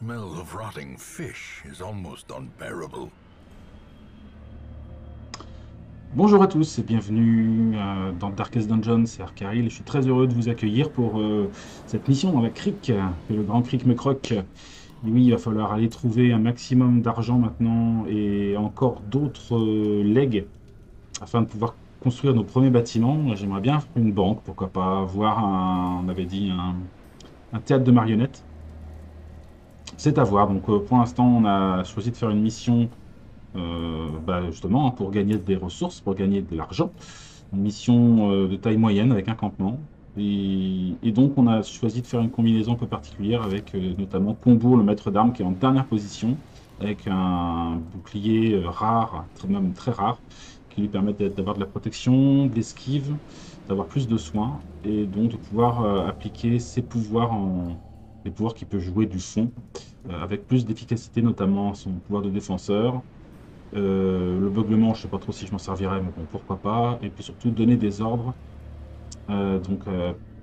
smell of rotting fish is almost unbearable. Bonjour à tous et bienvenue dans Darkest Dungeon, c'est Arkaril. Je suis très heureux de vous accueillir pour cette mission dans la crique, que le grand crique me croque. Et oui, il va falloir aller trouver un maximum d'argent maintenant et encore d'autres legs afin de pouvoir construire nos premiers bâtiments. J'aimerais bien faire une banque, pourquoi pas, voir on avait dit, un théâtre de marionnettes. C'est à voir. Donc pour l'instant, on a choisi de faire une mission justement, hein, pour gagner des ressources, pour gagner de l'argent. Une mission de taille moyenne avec un campement. Et donc, on a choisi de faire une combinaison un peu particulière avec notamment Combourg, le maître d'armes, qui est en dernière position, avec un bouclier rare, même très rare, qui lui permet d'avoir de la protection, de l'esquive, d'avoir plus de soins, et donc de pouvoir appliquer ses pouvoirs, les pouvoirs qu'il peut jouer du fond, avec plus d'efficacité, notamment son pouvoir de défenseur. Le beuglement, je sais pas trop si je m'en servirais, mais bon, pourquoi pas. Et puis surtout, donner des ordres.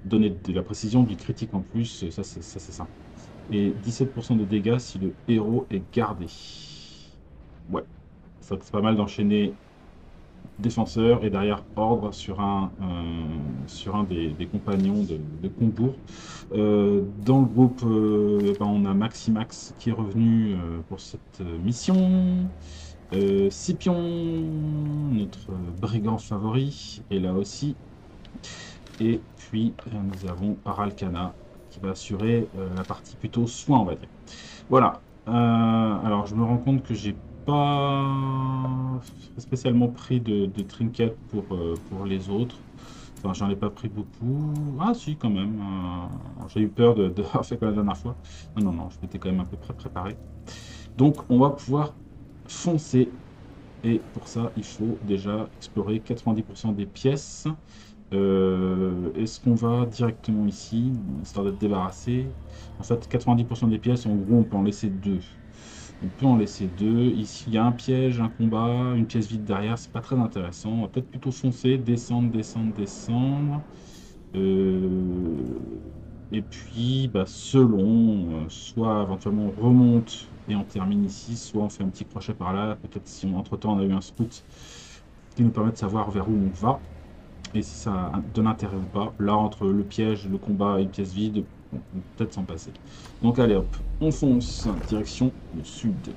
Donner de la précision, du critique en plus, ça c'est simple. Et 17% de dégâts si le héros est gardé. Ouais, ça c'est pas mal d'enchaîner défenseur et derrière ordre sur un des compagnons de Combourg. Dans le groupe, on a Maximax qui est revenu pour cette mission. Scipion, notre brigand favori, est là aussi. Et puis nous avons Ralkana qui va assurer la partie plutôt soin, on va dire. Voilà. Alors je me rends compte que j'ai pas spécialement pris de trinkets pour les autres. Enfin, j'en ai pas pris beaucoup. Ah si, quand même. J'ai eu peur de faire comme la dernière fois. Non, je m'étais quand même à peu près préparé. Donc on va pouvoir foncer. Et pour ça, il faut déjà explorer 90% des pièces. Est-ce qu'on va directement ici, histoire d'être débarrassé? En fait, 90% des pièces, en gros, on peut en laisser deux. On peut en laisser deux. Ici, il y a un piège, un combat, une pièce vide derrière. C'est pas très intéressant. On va peut-être plutôt foncer, descendre. Euh, Et puis, selon, soit éventuellement on remonte et on termine ici, soit on fait un petit crochet par là. Peut-être si entre-temps on a eu un scout qui nous permet de savoir vers où on va et si ça a de l'intérêt ou pas. Là, entre le piège, le combat et une pièce vide, on peut peut-être s'en passer. Donc allez hop, on fonce, direction le sud.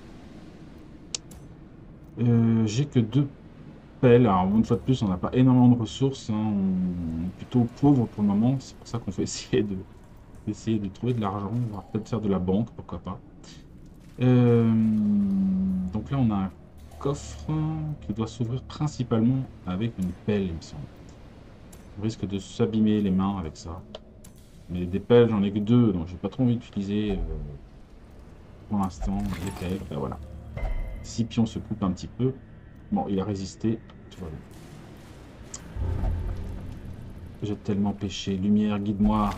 J'ai que deux pelles. Alors une fois de plus, on n'a pas énormément de ressources, hein. On est plutôt pauvre pour le moment. C'est pour ça qu'on fait essayer de trouver de l'argent. On va peut-être faire de la banque, pourquoi pas. Donc là, on a un coffre qui doit s'ouvrir principalement avec une pelle, il me semble. On risque de s'abîmer les mains avec ça. Mais des pelles, j'en ai que deux, donc j'ai pas trop envie d'utiliser pour l'instant les pelles. Ben voilà. Scipion se coupe un petit peu. Bon, il a résisté. Tout va bien. J'ai tellement péché. Lumière, guide-moi.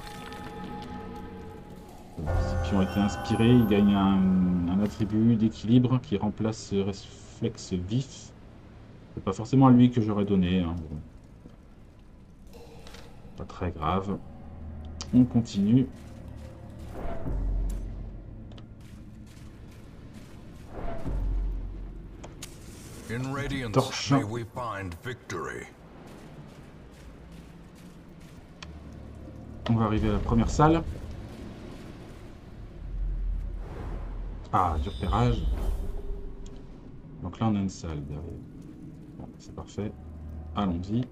Scipion a été inspiré. Il gagne un attribut d'équilibre qui remplace ce réflexe vif. C'est pas forcément à lui que j'aurais donné, hein. Bon. Pas très grave. On continue. In Radiance, Torche. may we find victory. On va arriver à la première salle. Ah, du repérage. Donc là, on a une salle derrière. Bon, c'est parfait. Allons-y.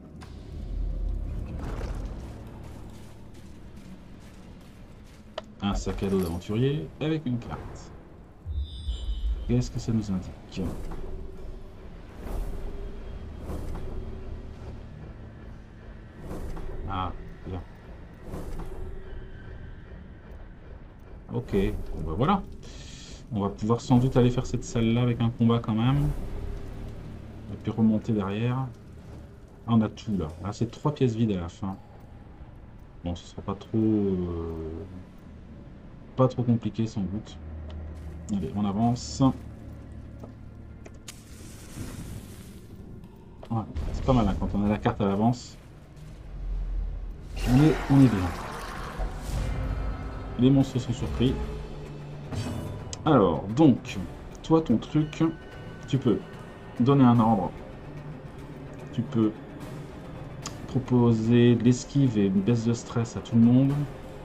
Un sac à dos d'aventurier avec une carte. Qu'est-ce que ça nous indique? Ah, bien. Ok, bon voilà. On va pouvoir sans doute aller faire cette salle-là avec un combat quand même. Et puis remonter derrière. Ah, on a tout là. Là, c'est 3 pièces vides à la fin. Bon, ce sera pas trop compliqué sans doute. Allez, on avance. Ouais, c'est pas mal hein, quand on a la carte à l'avance. On est bien. Les monstres sont surpris. Alors, donc, toi, ton truc, tu peux donner un ordre. Tu peux proposer de l'esquive et une baisse de stress à tout le monde.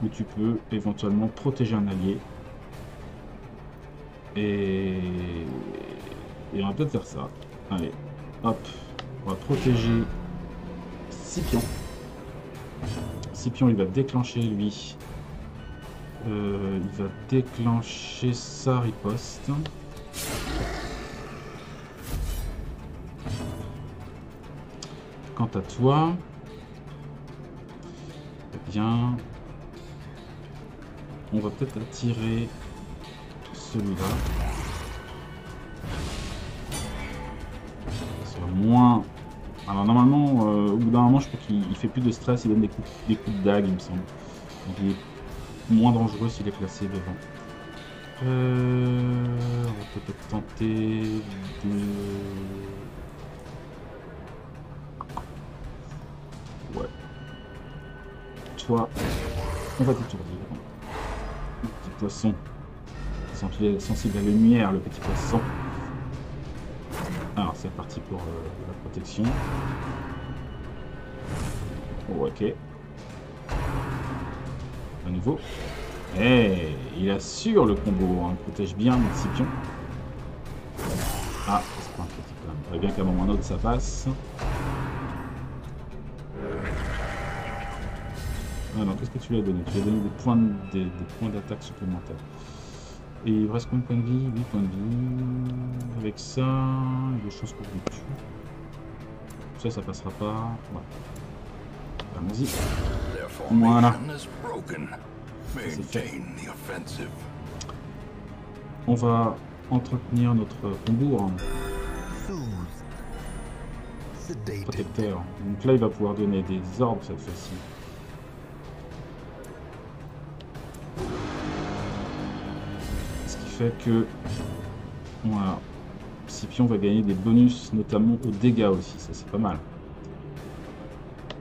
Ou tu peux éventuellement protéger un allié. Et on va peut-être faire ça. Allez, hop. On va protéger Scipion. Scipion, il va déclencher, lui. Il va déclencher sa riposte. Quant à toi, eh bien, on va peut-être attirer celui-là. Ça sera moins... Alors normalement, au bout d'un moment, je crois qu'il fait plus de stress, il donne des coups de dague, il me semble. Donc il est moins dangereux s'il est placé devant. On va peut-être tenter de... Ouais. Toi, on va t'étourdir. Le petit poisson. Sensible à la lumière, le petit poisson. Alors, c'est parti pour la protection. Oh, ok. À nouveau. Eh, il assure le combo. Hein. Il protège bien notre Scipion. Ah, c'est pas un critique quand même. Il faudrait bien qu'à un moment ou un autre ça passe. Alors, qu'est-ce que tu lui as donné? Tu lui as donné des points d'attaque supplémentaires. Et il reste combien de points de vie? 8 points de vie. Avec ça, il y a des choses pour le tuer. Ça passera pas. Ouais. Allons-y. Voilà. C'est fait. On va entretenir notre combourg. Protecteur. Donc là, il va pouvoir donner des ordres cette fois-ci. Ce qui fait que... Voilà. Scipion va gagner des bonus, notamment aux dégâts aussi. Ça, c'est pas mal.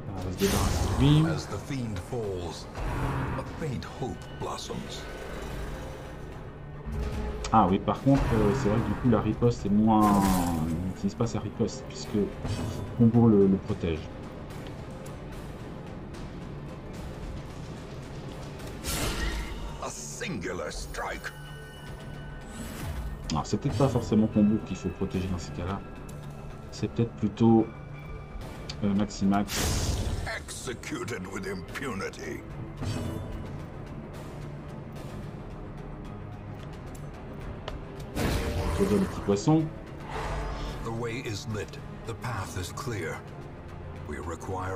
On va se débarrasser de lui. Ah oui, par contre, c'est vrai que du coup, la riposte est moins... Il n'utilise pas sa riposte, puisque combo le protège. Alors, c'est peut-être pas forcément combo qu'il faut protéger dans ces cas-là. C'est peut-être plutôt Maximax. Executed with impunity. Le petit poisson.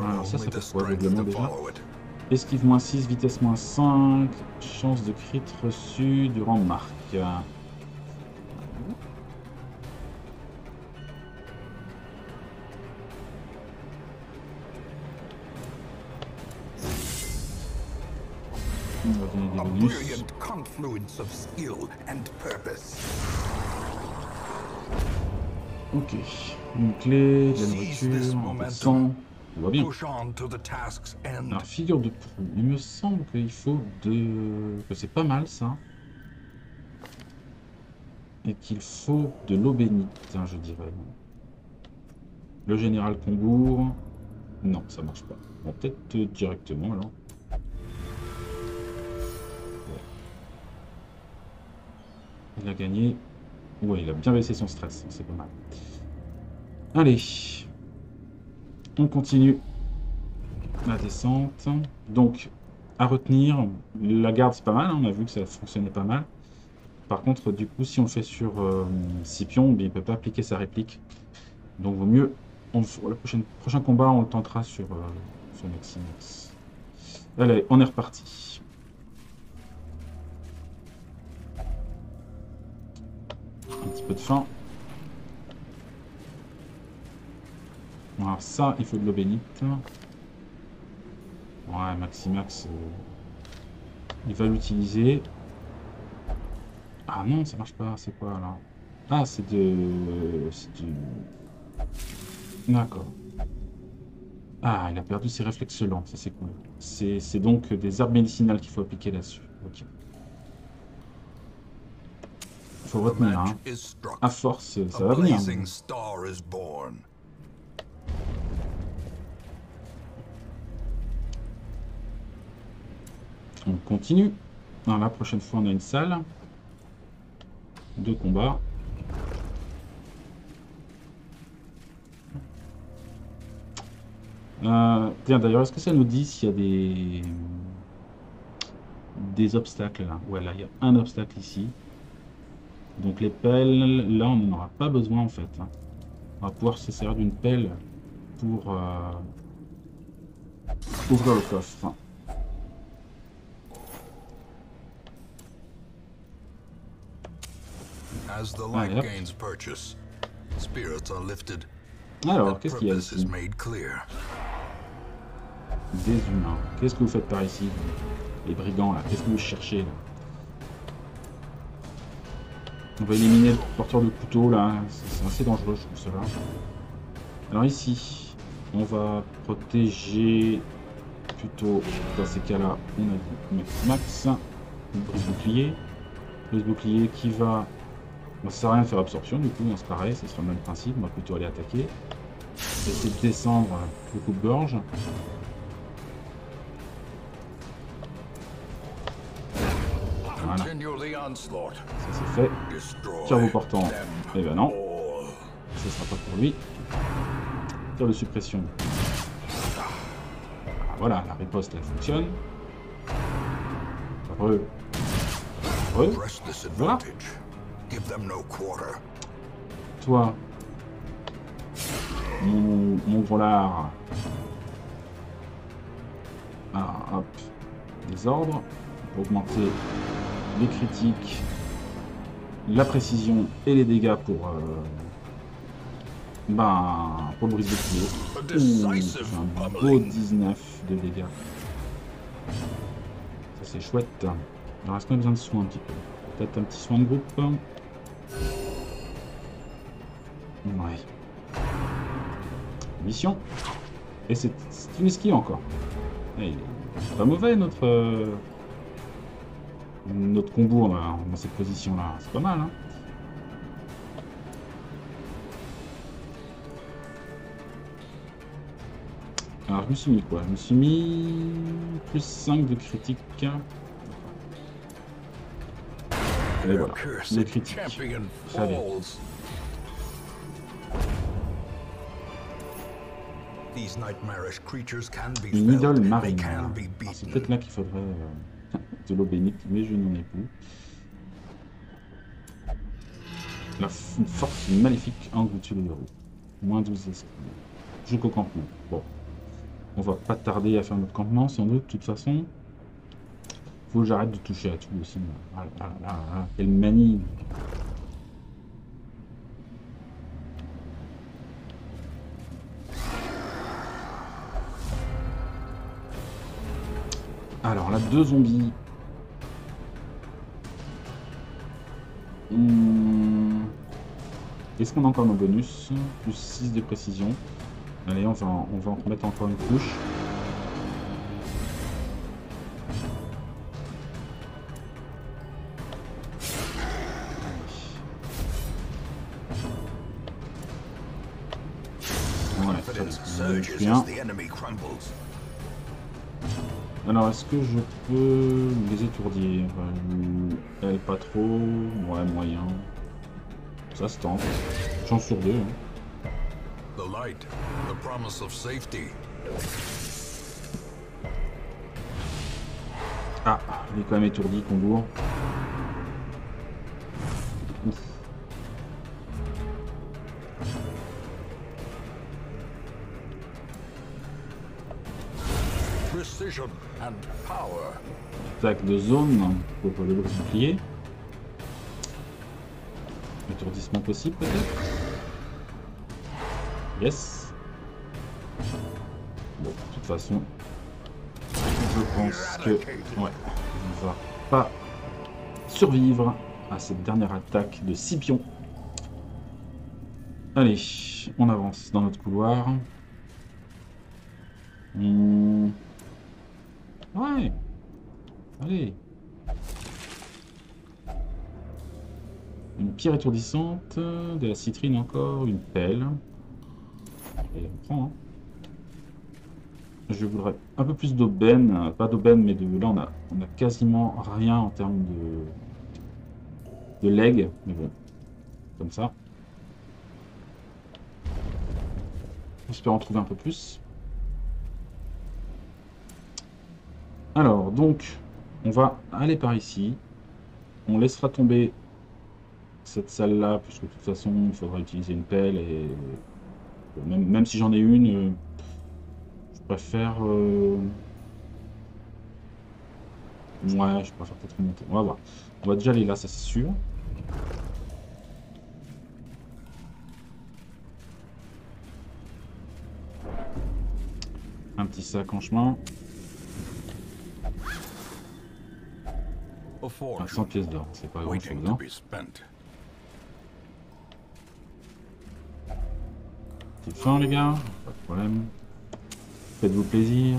Alors ça c'est pourquoi règlement déjà. Esquive moins 6, vitesse moins 5, chance de crit reçue durant marque. On va donner des bonus. Ok, une clé, de la nourriture, un peu de sang, tout va bien. Alors, figure de proue, il me semble qu'il faut que c'est pas mal ça. Et qu'il faut de l'eau bénite, hein, je dirais. Le général Combourg, non, ça marche pas. Bon, peut-être directement alors. Il a gagné. Ouais, il a bien baissé son stress, c'est pas mal. Allez, on continue la descente. Donc, à retenir, la garde c'est pas mal, hein, on a vu que ça fonctionnait pas mal. Par contre, du coup, si on le fait sur Scipion, il ne peut pas appliquer sa réplique. Donc, vaut mieux, le prochain combat, on le tentera sur Maximax. Allez, on est reparti. Un petit peu de faim. Alors ça, il faut de l'eau bénite. Ouais, Maximax, il va l'utiliser. Ah non, ça marche pas. C'est quoi là? Ah, c'est du... D'accord. Ah, il a perdu ses réflexes lents, ça c'est cool. C'est donc des herbes médicinales qu'il faut appliquer là-dessus. Ok. faut retenir, hein. À force, ça va venir. On continue. Alors, la prochaine fois, on a une salle de combat. Tiens, d'ailleurs, est-ce que ça nous dit s'il y a des obstacles là? Ouais, là, il y a un obstacle ici. Donc les pelles, là, on n'en aura pas besoin en fait, hein. On va pouvoir se servir d'une pelle pour ouvrir le coffre. Allez, hop. Alors, qu'est-ce qu'il y a ici? Des humains. Qu'est-ce que vous faites par ici? Les brigands, là. Qu'est-ce que vous cherchez, là? On va éliminer le porteur de couteau, là. C'est assez dangereux, je trouve, cela. Alors, ici, on va protéger... Plutôt, dans ces cas-là, on a du max. Brise-bouclier. Brise-bouclier qui va... Bon, ça sert à rien de faire absorption, du coup, c'est pareil, c'est sur le même principe. On va plutôt aller attaquer. Essayer de descendre le coupe-gorge. Voilà. Ça c'est fait. Cerveau portant. Eh ben non. Ce sera pas pour lui. Tir de suppression. Voilà, la riposte elle fonctionne. Voilà. Toi, mon volard. Ah, hop. Désordre. Pour augmenter les critiques, la précision et les dégâts pour le brise de pied. Un beau 19 de dégâts. Ça c'est chouette. Il reste quand même besoin de soins un petit peu. Peut-être un petit soin de groupe. Ouais. Mission. Et c'est une esquive encore. Et c'est pas mauvais notre combo dans cette position là. C'est pas mal, hein. Alors je me suis mis quoi? Je me suis mis plus 5 de critique. Et voilà, le critique. Très bien. Une idole marine. C'est peut-être là qu'il faudrait de l'eau bénite, mais je n'en ai plus. Une force maléfique engloutit le héros. Moins 12 esprits. Jusqu'au campement. Bon. On va pas tarder à faire notre campement, sans doute, de toute façon. Faut que j'arrête de toucher à tout aussi. Ah, quelle manie! Alors là, 2 zombies. Est-ce qu'on a encore nos bonus? Plus 6 de précision. Allez, on va en remettre encore une couche. Voilà, alors, est-ce que je peux les étourdir? Elle, pas trop. Ouais, moyen. Ça se tente. Chance sur 2. Hein. Ah, il est quand même étourdi, Combourg. Ouf. Attaque de zone pour le bouclier. Étourdissement possible peut-être. Yes. Bon, de toute façon, je pense que ouais, on va pas survivre à cette dernière attaque de Scipion. Allez, on avance dans notre couloir. Ouais. Allez. pierre étourdissante, de la citrine encore, une pelle. Et on prend. Hein. Je voudrais un peu plus d'aubaine, pas d'aubaine, mais de là on a quasiment rien en termes de legs, mais bon, comme ça. J'espère en trouver un peu plus. Alors, donc, on va aller par ici. On laissera tomber cette salle-là, puisque de toute façon, il faudra utiliser une pelle. Et même si j'en ai une, je préfère... Ouais, je préfère peut-être remonter. On va voir. On va déjà aller là, ça c'est sûr. Un petit sac en chemin. 100 pièces d'or, c'est pas grand chose. Hein. Petite faim les gars, pas de problème. Faites-vous plaisir.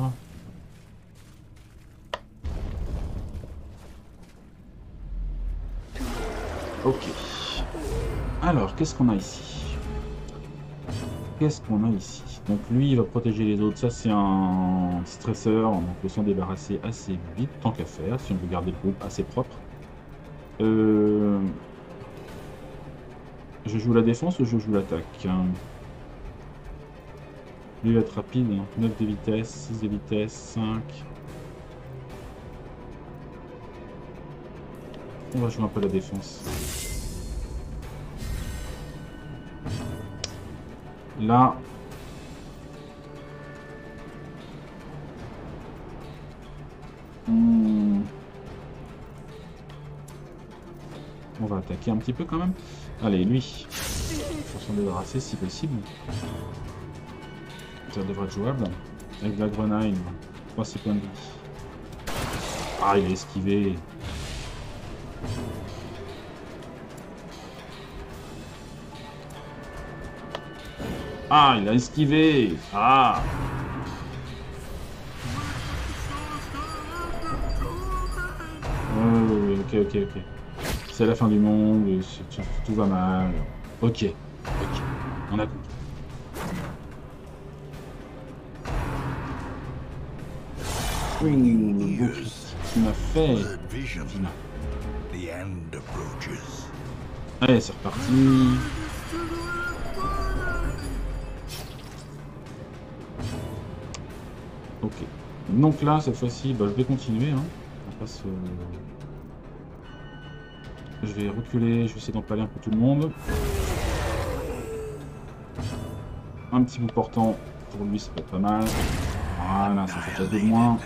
Ok. Alors, qu'est-ce qu'on a ici? Qu'est-ce qu'on a ici? Donc lui, il va protéger les autres. Ça, c'est un stresseur. Donc, on peut s'en débarrasser assez vite, tant qu'à faire, si on veut garder le groupe assez propre. Je joue la défense ou je joue l'attaque? Lui va être rapide. 9 de vitesse, 6 de vitesse, 5. On va jouer un peu la défense. Là. On va attaquer un petit peu quand même. Allez, lui. Pour s'en débarrasser si possible. Ça devrait être jouable. Avec la grenade. 3 points de vie. Ah, il a esquivé. Ah, il a esquivé. Ah. Oh, ok. C'est la fin du monde, tout va mal. Ok. On a compris. Le beau critique qui m'a fait. Allez, c'est reparti. Ok. Donc là, cette fois-ci, bah, je vais continuer. Hein. On passe, je vais reculer, je vais essayer d'empaler un peu tout le monde. Un petit bout portant pour lui, ça peut être pas mal. Voilà, ça fait déjà 2 de moins.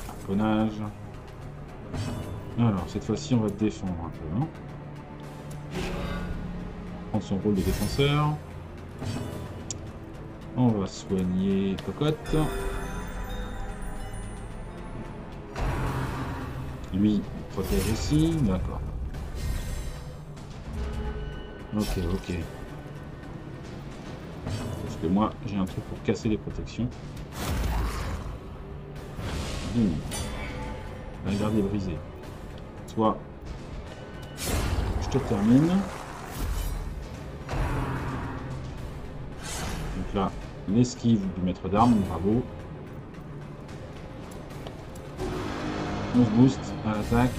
Harponnage. Alors, cette fois-ci, on va défendre un peu. Hein. Prendre son rôle de défenseur. On va soigner Cocotte. Lui, il protège aussi. D'accord. Ok. Parce que moi, j'ai un truc pour casser les protections. Boum. La garde est brisée. Soit je te termine. Donc là, l'esquive du maître d'armes, bravo. On se booste à l'attaque.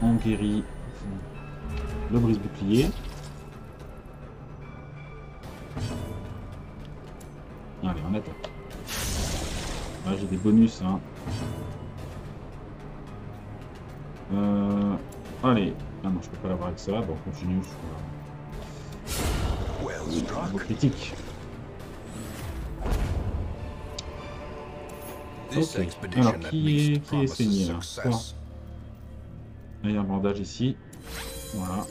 On guérit le brise-bouclier. Allez, on attaque. Là, j'ai des bonus. Hein. Allez. Ah non, je peux pas l'avoir avec ça. Bon, on continue. Niveau critique. Ok. Alors, qui est saigné là? Toi. Là, il y a un bandage ici. Voilà.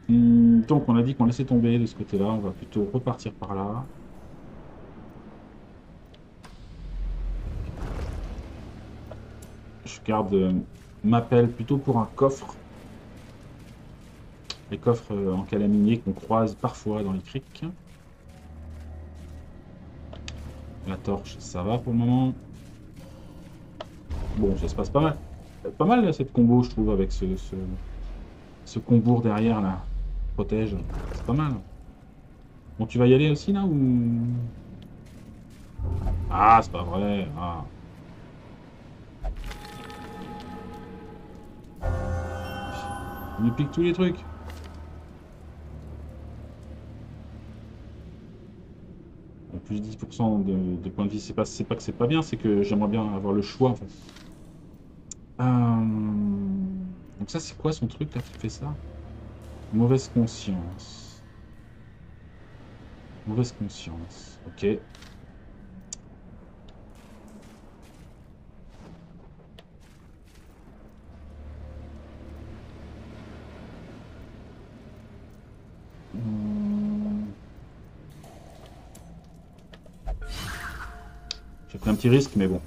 Donc, on a dit qu'on laissait tomber de ce côté-là. On va plutôt repartir par là. Je garde ma pelle plutôt pour un coffre. Les coffres en calaminier qu'on croise parfois dans les criques. La torche, ça va pour le moment. Bon, ça se passe pas mal. Pas mal cette combo, je trouve, avec ce combourg derrière là. Protège. C'est pas mal. Bon, tu vas y aller aussi là ou... Ah, c'est pas vrai. Ah. Il me pique tous les trucs. En plus 10% de points de vie, c'est pas que c'est pas bien, c'est que j'aimerais bien avoir le choix en fait. Donc ça c'est quoi son truc là qui fait ça? Mauvaise conscience. Mauvaise conscience. Ok. J'ai pris un petit risque, mais bon.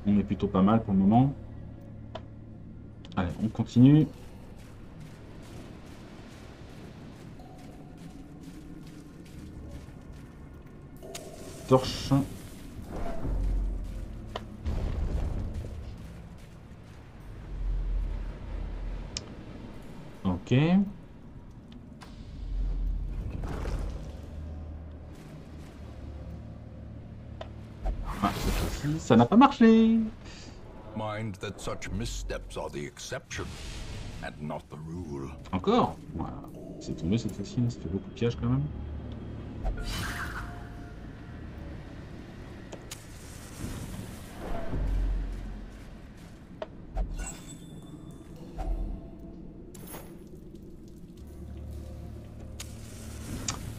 On est plutôt pas mal pour le moment. Allez, on continue. Torche. Ok. Ah, cette fois-ci, ça n'a pas marché. Mind that such missteps are the exception, and not the rule. Encore? Voilà. C'est tombé cette fois-ci, ça fait beaucoup de pièges quand même.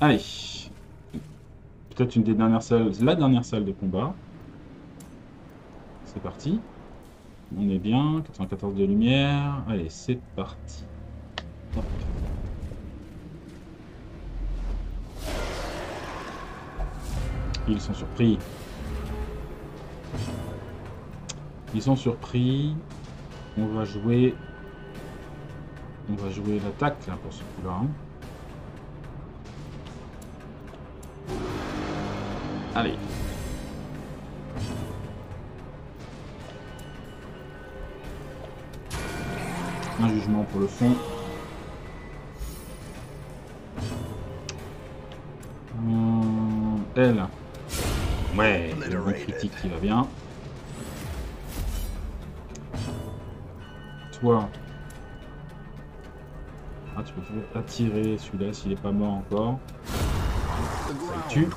Allez. Peut-être une des dernières salles, la dernière salle de combat. C'est parti. On est bien, 94 de lumière. Allez, c'est parti. Hop. Ils sont surpris. Ils sont surpris. On va jouer l'attaque là pour ce coup-là. Hein. Allez. Un jugement pour le fond. Elle. Ouais, le bon critique qui va bien. Toi. Ah, tu peux attirer celui-là s'il n'est pas mort encore. Ça le tue.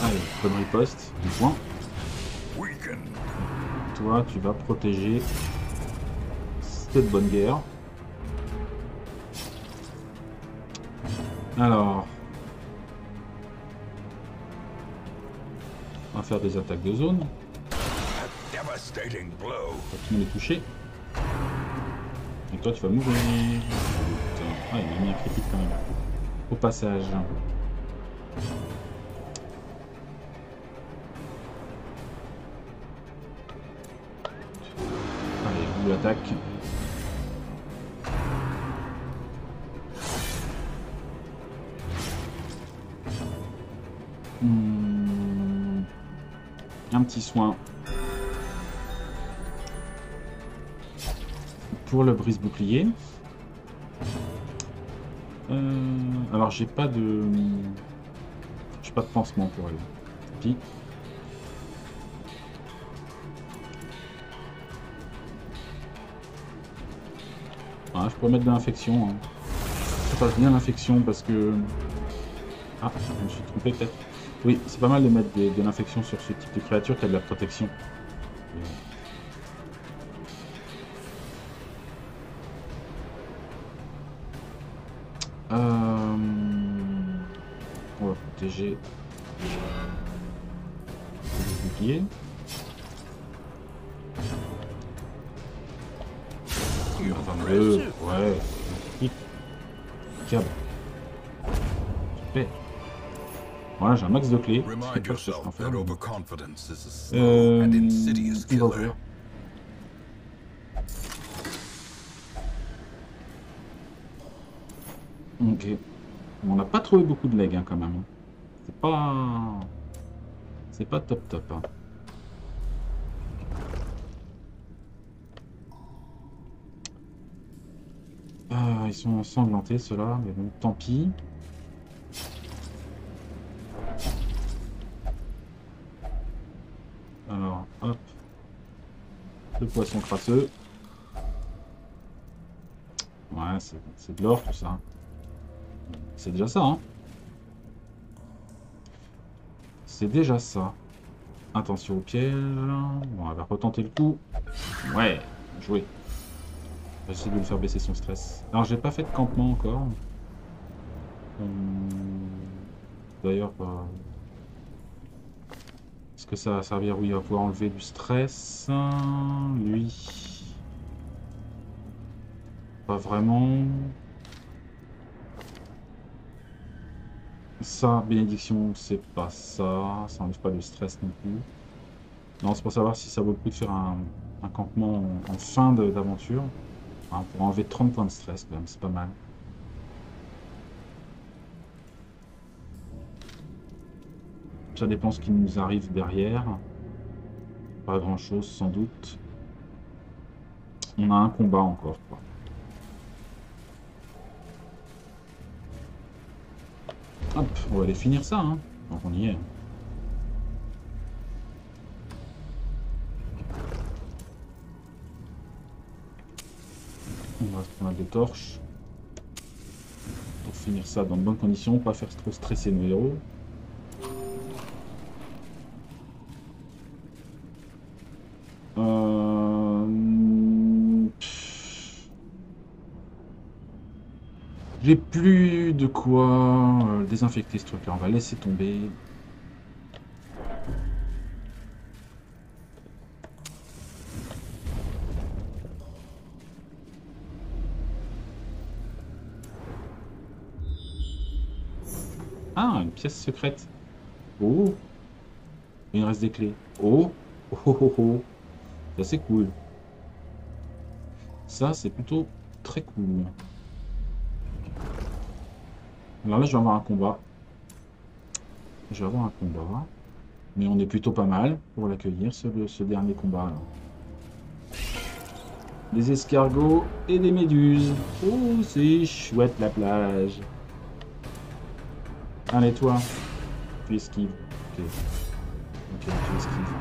Allez, bonne riposte, du point. Toi, tu vas protéger cette bonne guerre. Alors, on va faire des attaques de zone. Tout le monde est touché. Et toi, tu vas mourir. Ah, il m'a mis un critique quand même. Au passage. Allez, vous l'attaque. Un petit soin. Pour le brise-bouclier. Alors j'ai pas de pansement pour elle. Puis. Ah, je pourrais mettre de l'infection. Hein. Ça passe bien l'infection parce que... Ah, je me suis trompé peut-être. Oui, c'est pas mal de mettre de l'infection sur ce type de créature qui a de la protection. On va protéger le bouclier. Ouais. Câble. Super. Voilà, j'ai un max de clés. On va ouvrir. Ok. On n'a pas trouvé beaucoup de legs hein, quand même. C'est pas... C'est pas top top. Hein. Ils sont ensanglantés ceux-là, mais bon, tant pis. Alors, hop. Le poisson crasseux. Ouais, c'est de l'or tout ça. C'est déjà ça, hein. C'est déjà ça. Attention au piège. Bon, on va retenter le coup. Ouais, joué. On va essayer de lui faire baisser son stress. Alors, j'ai pas fait de campement encore. D'ailleurs, est-ce que ça va servir? Oui, il va pouvoir enlever du stress. Lui. Pas vraiment. Ça, bénédiction, c'est pas ça. Ça enlève pas le stress non plus. Non, c'est pour savoir si ça vaut le coup de faire un campement en fin d'aventure. Enfin, pour enlever 30 points de stress, quand même, c'est pas mal. Ça dépend ce qui nous arrive derrière. Pas grand chose, sans doute. On a un combat encore, quoi. Hop, on va aller finir ça, hein. Donc on y est. On va se prendre des torches. Pour finir ça dans de bonnes conditions, pas faire trop stresser nos héros. J'ai plus de quoi désinfecter ce truc-là. On va laisser tomber. Ah, une pièce secrète. Oh. Il me reste des clés. Oh. Oh oh oh oh. Ça c'est cool. Ça c'est plutôt très cool. Alors là je vais avoir un combat. Je vais avoir un combat. Mais on est plutôt pas mal pour l'accueillir, ce dernier combat. Là. Des escargots et des méduses. Oh, c'est chouette la plage. Allez, toi. Tu esquives. Ok. Ok, tu esquives.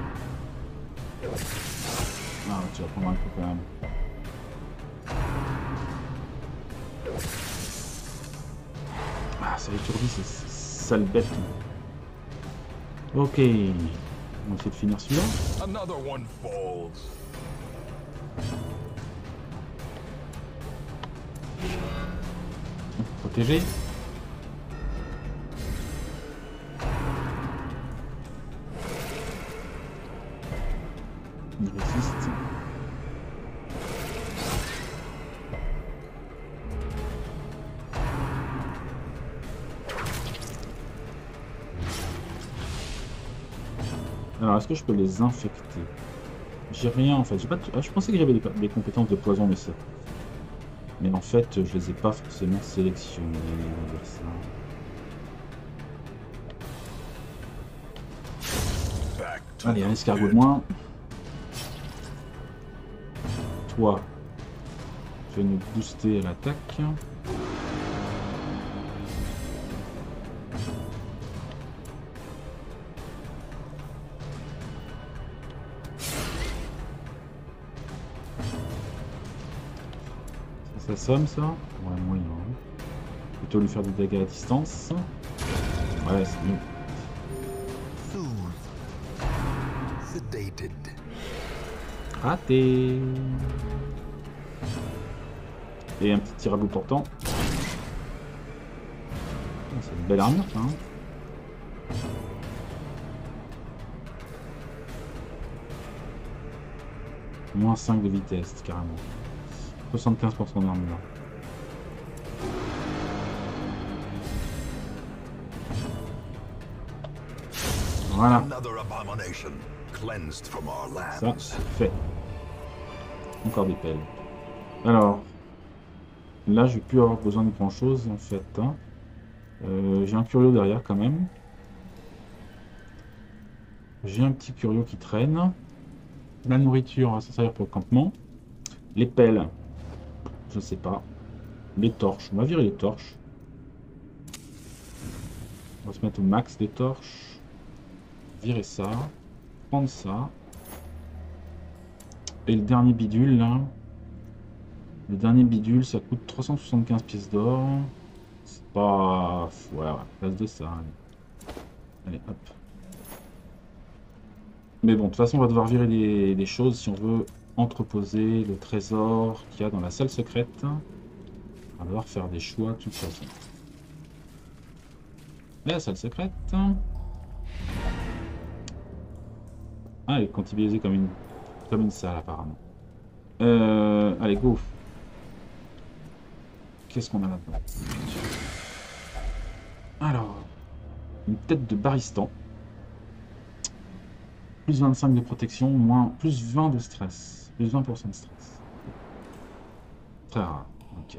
Ah, tu vas prendre un coup quand même. Ah, ça étourdit, c'est sale bête. Ok. On va essayer de finir celui-là. Protégé. Il résiste. Alors, est-ce que je peux les infecter? J'ai rien en fait. J'ai pas je pensais que j'avais des compétences de poison, mais ça. Mais en fait, je les ai pas forcément sélectionnées. On va dire ça. Allez, un escargot de moins. Toi, tu vas nous booster à l'attaque. Ça somme ça? Ouais, moyen. Plutôt lui faire des dégâts à distance. Ouais, c'est mieux. Raté. Et un petit tir à bout portant. C'est une belle armure ça. Hein. Moins 5 de vitesse carrément. 75% d'armure. Voilà. Ça, c'est fait. Encore des pelles. Alors, Là, je vais plus avoir besoin de grand chose en fait. Hein. J'ai un curio derrière quand même. J'ai un petit curio qui traîne. La nourriture, ça sert pour le campement. Les pelles, je sais pas. Les torches, on va virer les torches. On va se mettre au max des torches. Virer ça. Prendre ça. Et le dernier bidule là. Le dernier bidule, ça coûte 375 pièces d'or. C'est pas... Ouais, place de ça. Allez, hop. Mais bon, de toute façon, on va devoir virer des choses si on veut entreposer le trésor qu'il y a dans la salle secrète. On va devoir faire des choix de toute façon. La salle secrète. Ah, elle est comptabilisée comme une salle apparemment. Allez, go. Qu'est-ce qu'on a là-dedans? Alors, une tête de baristan. Plus 25 de protection, moins plus 20 de stress. Plus 20% de stress. Très rare. Ok.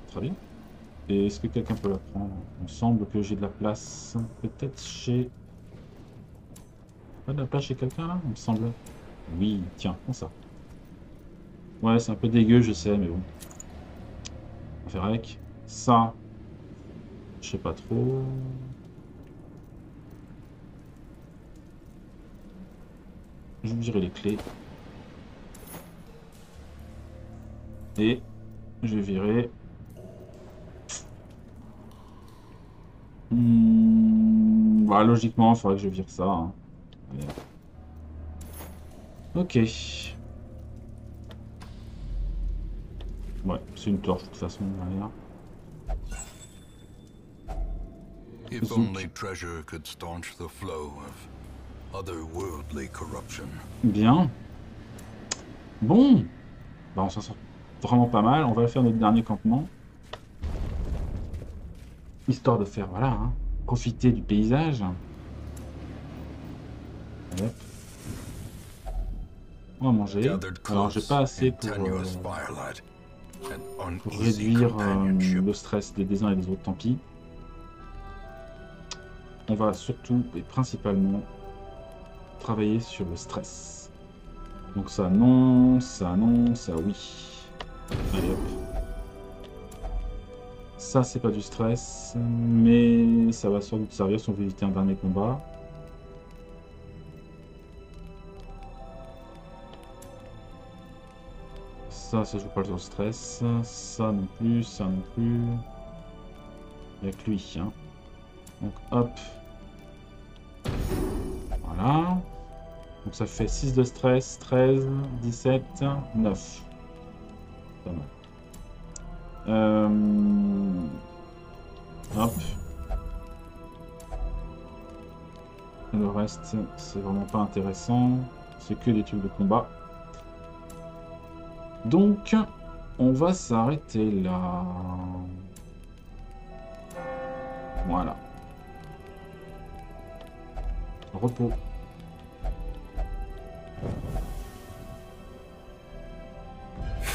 Très bien. Et est-ce que quelqu'un peut la prendre? Il me semble que j'ai de la place. Peut-être chez... Pas de la place chez quelqu'un là, il me semble. Oui, tiens, prends ça. Ouais, c'est un peu dégueu, je sais, mais bon. On va faire avec. Ça, je sais pas trop. Je vais virer les clés. Et je vais virer... Bah, logiquement, il faudrait que je vire ça. Hein. Allez. Ok. Ouais, c'est une torche de toute façon derrière. If only treasure could staunch the flow of otherworldly corruption. Bien. Bon. Bah, on s'en sort vraiment pas mal. On va faire notre dernier campement. Histoire de faire, voilà, hein, profiter du paysage. Hop. On va manger. Alors, j'ai pas assez pour réduire le stress des uns et des autres, tant pis. On va surtout et principalement travailler sur le stress. Donc ça non, ça non, ça oui. Allez hop. Ça c'est pas du stress, mais ça va sans doute servir si on veut éviter un dernier combat. Ça joue pas sur le stress. Ça non plus, ça non plus. Avec lui, hein. Donc hop. Voilà. Donc ça fait 6 de stress, 13, 17, 9. Pas mal. Hop. Le reste, c'est vraiment pas intéressant. C'est que des tubes de combat. Donc, on va s'arrêter là. Voilà. Repos.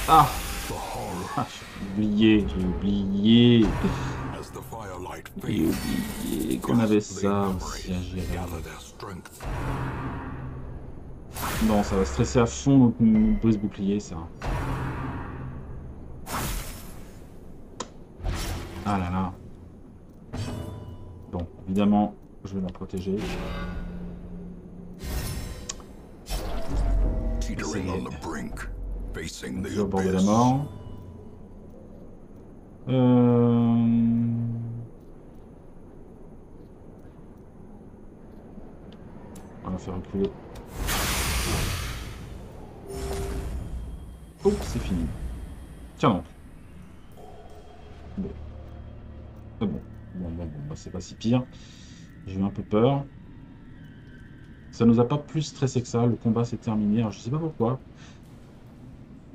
Ah, j'ai oublié qu'on avait ça aussi à gérer. Non, ça va stresser à fond notre brise bouclier, ça. Ah là là. Bon, évidemment, je vais la protéger. C'est au bord de la mort. On va faire reculer. Oh, c'est fini. Tiens donc. Bon. Ah bon. Bon, bah, c'est pas si pire. J'ai eu un peu peur. Ça nous a pas plus stressé que ça. Le combat s'est terminé. Alors, je sais pas pourquoi.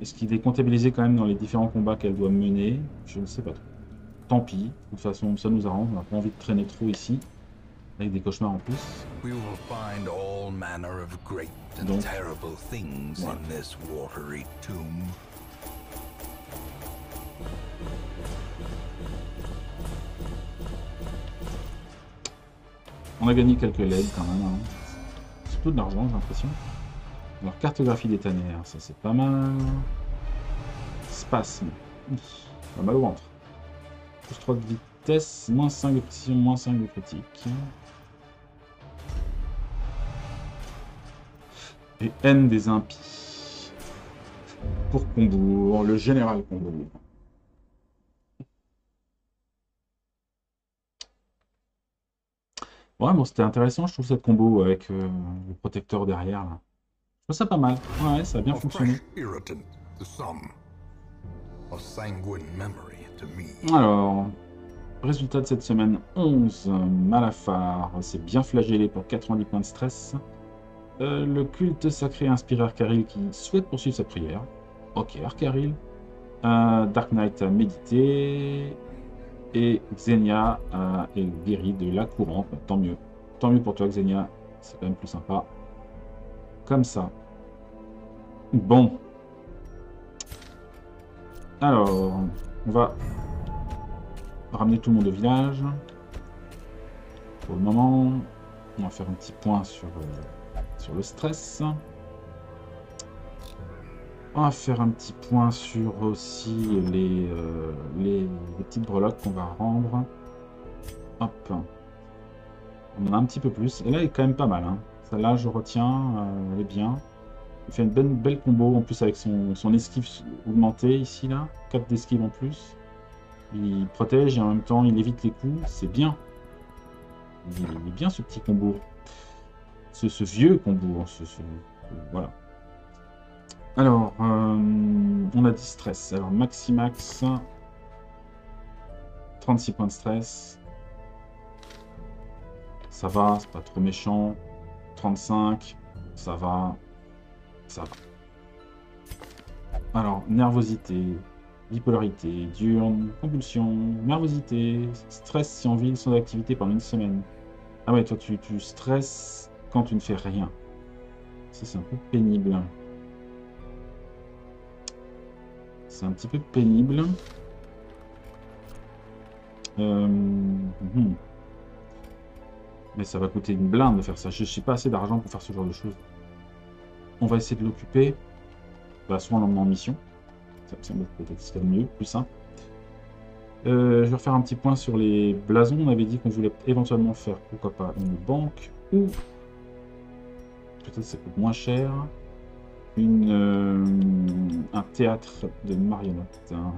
Est-ce qu'il est comptabilisé quand même dans les différents combats qu'elle doit mener? Je ne sais pas trop. Tant pis. De toute façon, ça nous arrange. On n'a pas envie de traîner trop ici. Avec des cauchemars en plus. Donc, voilà. On a gagné quelques legs quand même. Hein. Surtout de l'argent, j'ai l'impression. Alors, cartographie des tannières, ça c'est pas mal. Spasme. Pas mal au ventre. Plus 3 de vitesse, moins 5 de précision, moins 5 de critique. Et haine des impies. Pour Combourg, le général Combourg. Ouais, bon, c'était intéressant, je trouve, cette combo avec le protecteur derrière. Là. Je trouve ça pas mal. Ouais, ça a bien fonctionné. Alors, résultat de cette semaine, 11. Malafar, c'est bien flagellé pour 90 points de stress. Le culte sacré inspire Arkaril qui souhaite poursuivre sa prière. Ok, Arkaril. Dark Knight a médité. Et Xenia est guérie de la courante. Tant mieux. Tant mieux pour toi, Xenia. C'est quand même plus sympa. Comme ça. Bon. Alors, on va ramener tout le monde au village. Pour le moment, on va faire un petit point sur le stress. On va faire un petit point sur aussi les petites breloques qu'on va rendre. Hop. On en a un petit peu plus. Et là, elle est quand même pas mal. Hein. Celle-là, je retiens. Elle est bien. Il fait une belle combo en plus avec son esquive augmentée ici, là. 4 d'esquive en plus. Il protège et en même temps, il évite les coups. C'est bien. Il est bien ce petit combo. Ce vieux combo. Voilà. Alors, on a dit stress. Alors, maximax. 36 points de stress. Ça va, c'est pas trop méchant. 35. Ça va. Ça va. Alors, nervosité. Bipolarité. Diurne. Compulsion. Nervosité. Stress si en ville sans activité pendant une semaine. Ah ouais, toi, tu stresses quand tu ne fais rien. Ça, c'est un peu pénible. C'est un petit peu pénible. Mais ça va coûter une blinde de faire ça. Je n'ai pas assez d'argent pour faire ce genre de choses. On va essayer de l'occuper. Bah, soit en l'emmenant en mission. Ça me semble peut-être ce qu'il y a de mieux, plus simple. Je vais refaire un petit point sur les blasons. On avait dit qu'on voulait éventuellement faire, pourquoi pas, une banque. Ou, peut-être ça coûte moins cher, un théâtre de marionnettes. Hein.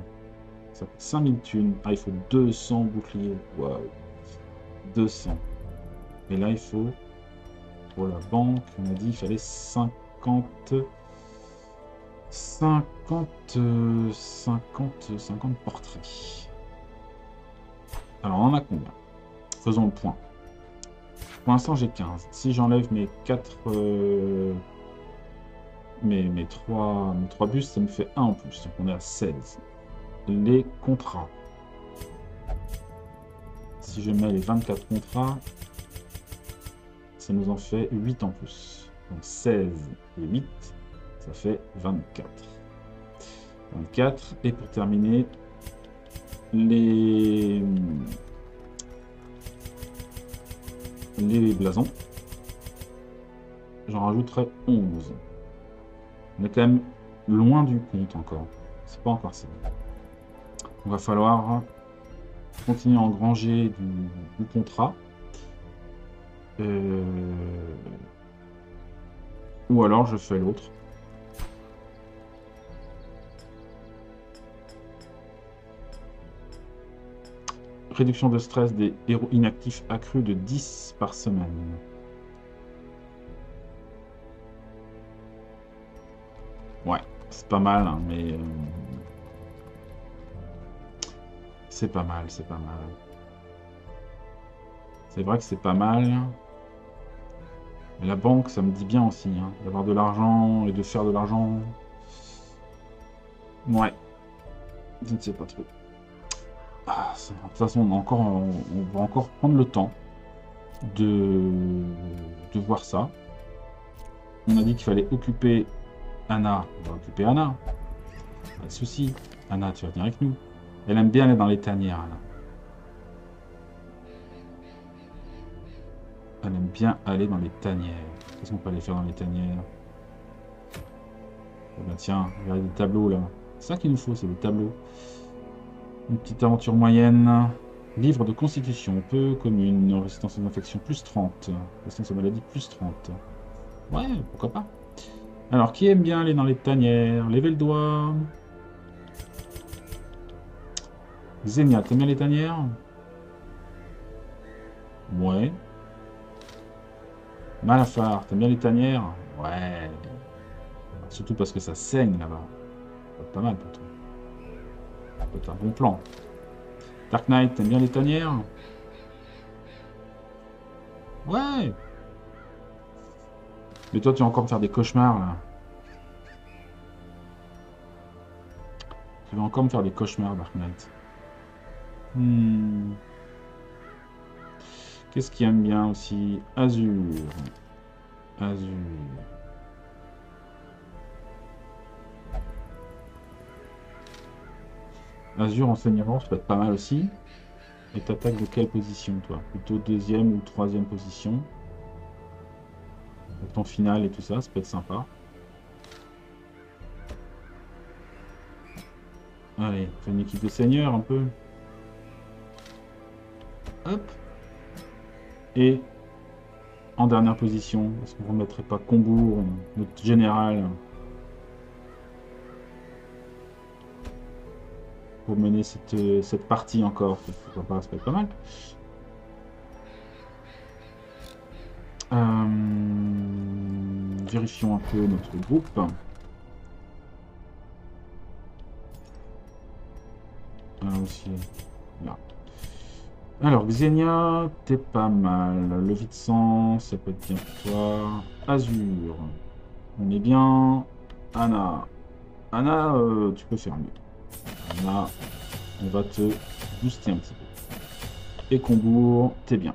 Ça coûte 5000 thunes. Ah, il faut 200 boucliers. Waouh. 200. Et là, il faut, pour la banque, on a dit qu'il fallait 50 portraits. Alors, on en a combien? Faisons le point. Pour l'instant, j'ai 15. Si j'enlève mes 4... mes 3 bustes, ça me fait 1 en plus. Donc, on est à 16. Les contrats. Si je mets les 24 contrats, ça nous en fait 8 en plus. Donc 16 et 8, ça fait 24. 24. Et pour terminer, les blasons, j'en rajouterai 11. On est quand même loin du compte encore. C'est pas encore ça. Il va falloir continuer à engranger du contrat. Ou alors je fais l'autre. Réduction de stress des héros inactifs accrue de 10 par semaine. Ouais, c'est pas mal, hein, mais... c'est pas mal, c'est pas mal. C'est vrai que c'est pas mal. Mais la banque, ça me dit bien aussi, hein, d'avoir de l'argent et de faire de l'argent. Ouais. Je ne sais pas trop. Ah, de toute façon, on va encore prendre le temps de voir ça. On a dit qu'il fallait occuper Anna. On va occuper Anna. Pas de souci. Anna, tu vas venir avec nous. Elle aime bien aller dans les tanières, Anna. Elle aime bien aller dans les tanières. Qu'est-ce qu'on peut aller faire dans les tanières? Eh ben tiens, regardez les tableaux là. C'est ça qu'il nous faut, c'est le tableau. Une petite aventure moyenne. Livre de constitution, peu commune. Résistance aux infections, plus 30. Résistance aux maladies, plus 30. Ouais, pourquoi pas. Alors, qui aime bien aller dans les tanières? Levez le doigt. Xenia, t'aimes bien les tanières? Ouais. Malafar, t'aimes bien les tanières? Ouais. Surtout parce que ça saigne là-bas. Pas mal pour toi. C'est un bon plan. Dark Knight, t'aimes bien les tanières? Ouais. Mais toi, tu vas encore me faire des cauchemars là. Tu vas encore me faire des cauchemars, Dark Knight. Qu'est-ce qui aime bien aussi? Azur. Azur. Azur enseignement, ça peut être pas mal aussi. Et t'attaques de quelle position, toi? Plutôt deuxième ou troisième position? Avec ton final et tout ça, ça peut être sympa. Allez, fais une équipe de seigneurs un peu. Hop. Et en dernière position, est-ce qu'on ne remettrait pas Combourg, notre général, pour mener cette partie encore? Ça peut être pas mal. Vérifions un peu notre groupe. Ah, aussi, là. Alors, Xenia, t'es pas mal. Le vide sang, ça peut être bien pour toi. Azur, on est bien. Anna. Anna, tu peux faire mieux. Anna, on va te booster un petit peu. Et Combourg, t'es bien.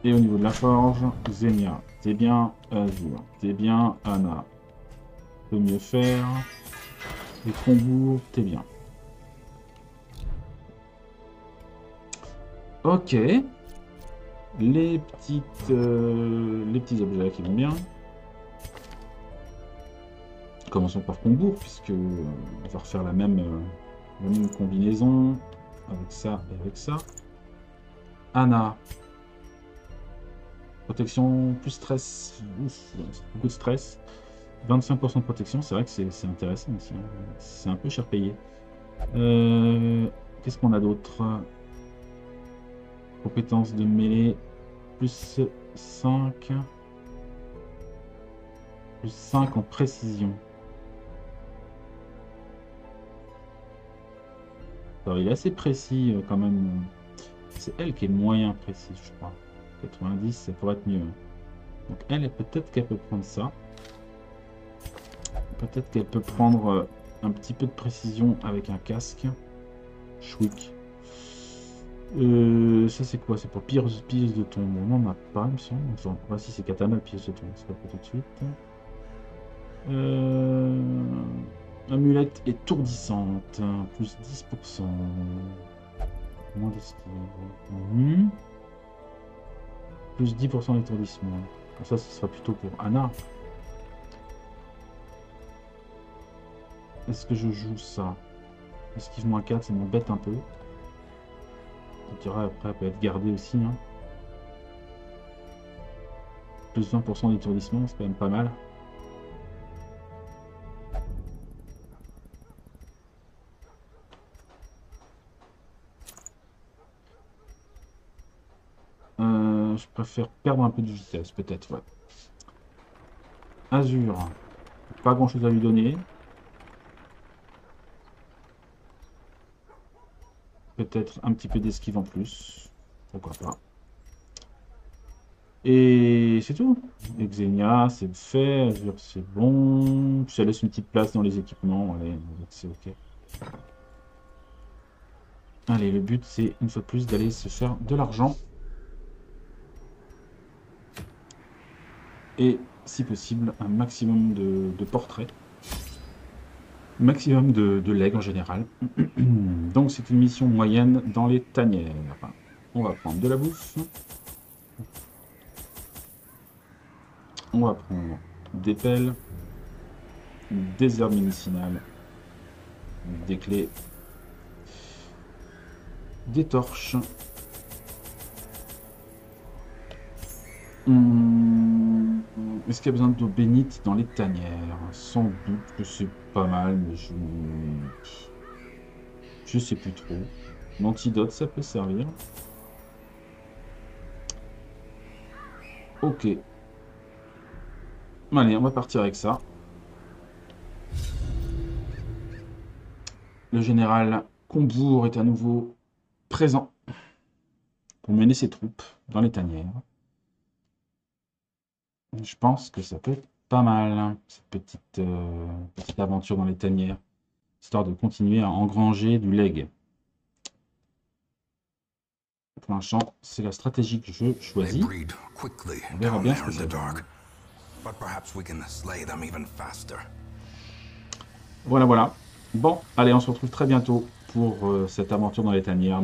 Et au niveau de la forge, Xenia, t'es bien. Azur, t'es bien. Anna, peut mieux faire. Et Combourg, t'es bien. Ok. Les petits objets qui vont bien. Commençons par Combourg, puisque on va refaire la même combinaison avec ça et avec ça. Anna. Protection plus stress. Ouf, beaucoup de stress. 25% de protection, c'est vrai que c'est intéressant aussi. Hein. C'est un peu cher payé. Qu'est-ce qu'on a d'autre? Compétence de mêlée, plus 5. Plus 5 en précision. Alors, il est assez précis quand même. C'est elle qui est moyen précis, je crois. 90, ça pourrait être mieux. Donc elle, peut-être qu'elle peut prendre ça. Peut-être qu'elle peut prendre un petit peu de précision avec un casque. Chouic. Ça c'est quoi? C'est pour pires de tombe. On n'en a pas, il me semble. Enfin, voici c'est katana pires de tombe. C'est pas pour tout de suite. Amulette étourdissante. Plus 10%. Moins d'esquive. Plus 10% d'étourdissement. Ça, ce sera plutôt pour Anna. Est-ce que je joue ça? Esquive moins 4, ça m'embête un peu. On dirait après, elle peut être gardée aussi. Hein. Plus 20% d'étourdissement, c'est quand même pas mal. Je préfère perdre un peu de vitesse, peut-être, ouais. Azur, pas grand chose à lui donner. Peut-être un petit peu d'esquive en plus. Pourquoi pas. Et c'est tout. Xenia, c'est fait. Azur, c'est bon. Ça laisse une petite place dans les équipements. Allez, c'est ok. Allez, le but, c'est une fois de plus d'aller se faire de l'argent. Et si possible, un maximum de portraits. Maximum de legs en général. Donc c'est une mission moyenne dans les tanières. On va prendre de la bouffe. On va prendre des pelles, des herbes médicinales, des clés, des torches. Est-ce qu'il y a besoin d'eau bénite dans les tanières? Sans doute que c'est pas mal, mais je sais plus trop. L'antidote, ça peut servir. Ok. Allez, on va partir avec ça. Le général Combourg est à nouveau présent pour mener ses troupes dans les tanières. Je pense que ça peut être pas mal, hein, cette petite aventure dans les tanières, histoire de continuer à engranger du leg. Pour l'instant, c'est la stratégie que je choisis. On verra bien ce que ça donne. Voilà, voilà. Bon, allez, on se retrouve très bientôt pour cette aventure dans les tanières.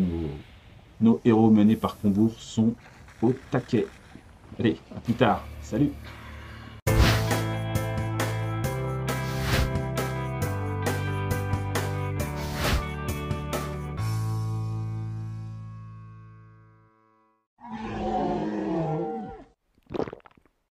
Nos héros menés par Combourg sont au taquet. Allez, à plus tard. Salut!